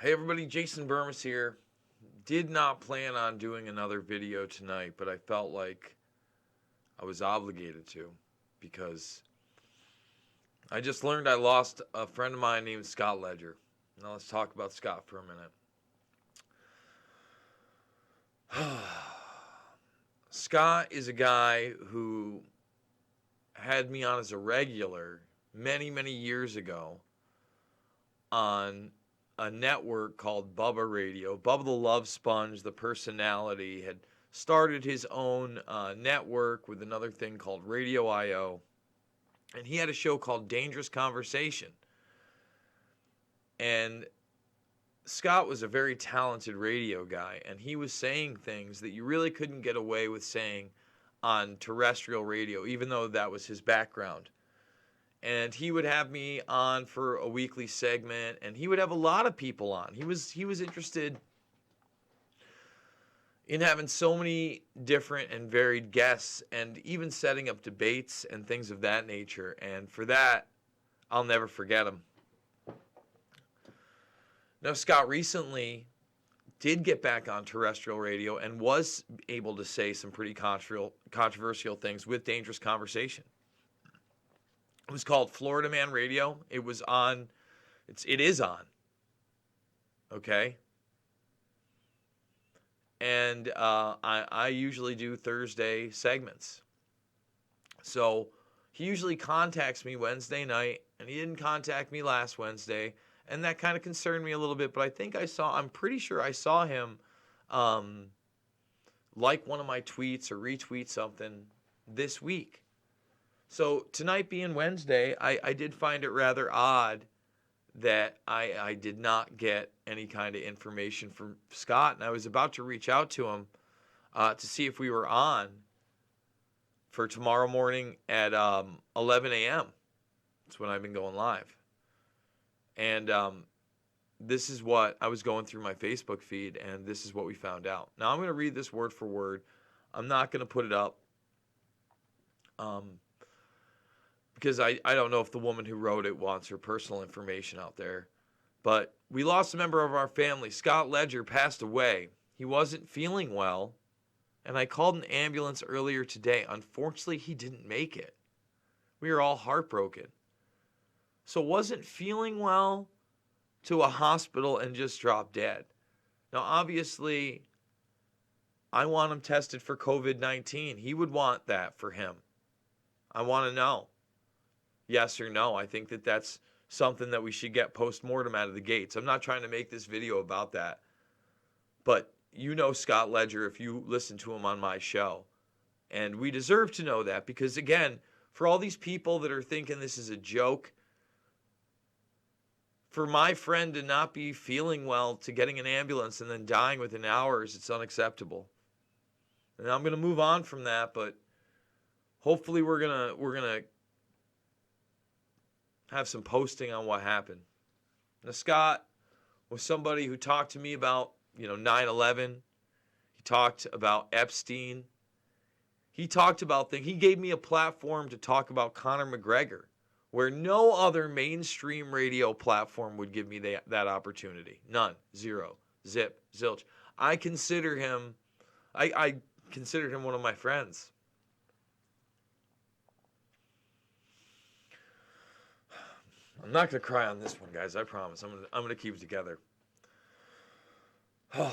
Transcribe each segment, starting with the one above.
Hey everybody, Jason Burmis here. Did not plan on doing another video tonight, but I felt like I was obligated to because I just learned I lost a friend of mine named Scott Ledger. Now let's talk about Scott for a minute. Scott is a guy who had me on as a regular many, many years ago on a network called Bubba Radio. Bubba the Love Sponge, the personality, had started his own network with another thing called Radio IO. And he had a show called Dangerous Conversation. And Scott was a very talented radio guy, and he was saying things that you really couldn't get away with saying on terrestrial radio, even though that was his background. And he would have me on for a weekly segment, and he would have a lot of people on. He was interested in having so many different and varied guests, and even setting up debates and things of that nature. And for that, I'll never forget him. Now, Scott recently did get back on terrestrial radio and was able to say some pretty controversial things with Dangerous Conversation. It was called Florida Man Radio. It was on. It is on. Okay. And I usually do Thursday segments. So he usually contacts me Wednesday night, and he didn't contact me last Wednesday, and that kind of concerned me a little bit. But I'm pretty sure I saw him like one of my tweets or retweet something this week. So tonight being Wednesday, I did find it rather odd that I did not get any kind of information from Scott. And I was about to reach out to him to see if we were on for tomorrow morning at 11 a.m. That's when I've been going live. And this is what I was going through my Facebook feed, and this is what we found out. Now I'm going to read this word for word. I'm not going to put it up. Because I don't know if the woman who wrote it wants her personal information out there. But we lost a member of our family. Scott Ledger passed away. He wasn't feeling well, and I called an ambulance earlier today. Unfortunately, he didn't make it. We were all heartbroken. So wasn't feeling well to a hospital and just dropped dead. Now, obviously, I want him tested for COVID-19. He would want that for him. I want to know. Yes or no. I think that that's something that we should get post-mortem out of the gates. I'm not trying to make this video about that. But you know Scott Ledger if you listen to him on my show. And we deserve to know that because, again, for all these people that are thinking this is a joke, for my friend to not be feeling well, to getting an ambulance and then dying within hours, it's unacceptable. And I'm going to move on from that, but hopefully we're gonna have some posting on what happened. Now, Scott was somebody who talked to me about, 9/11. He talked about Epstein. He talked about things. He gave me a platform to talk about Conor McGregor, where no other mainstream radio platform would give me that opportunity. None. Zero. Zip. Zilch. I considered him one of my friends. I'm not going to cry on this one, guys. I promise. I'm going to keep it together. But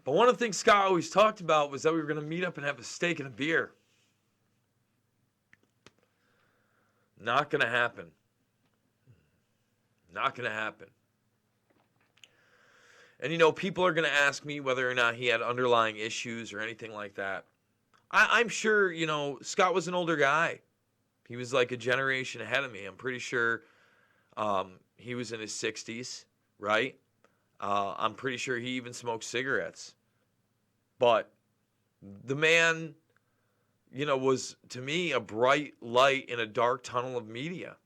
one of the things Scott always talked about was that we were going to meet up and have a steak and a beer. Not going to happen. Not going to happen. And, people are going to ask me whether or not he had underlying issues or anything like that. I'm sure, Scott was an older guy. He was like a generation ahead of me. I'm pretty sure he was in his 60s, right? I'm pretty sure he even smoked cigarettes. But the man, was, to me, a bright light in a dark tunnel of media.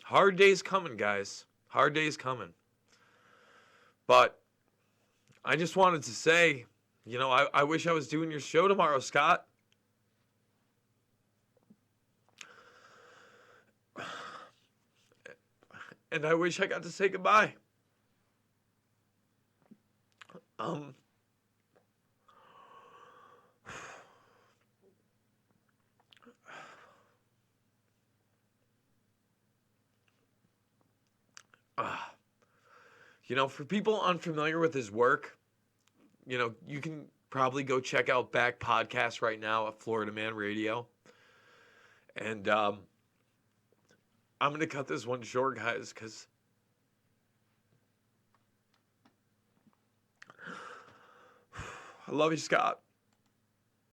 Hard days coming, guys. Hard days coming. But I just wanted to say, I wish I was doing your show tomorrow, Scott. And I wish I got to say goodbye. For people unfamiliar with his work, you can probably go check out back podcasts right now at Florida Man Radio. And I'm going to cut this one short, guys, because I love you, Scott.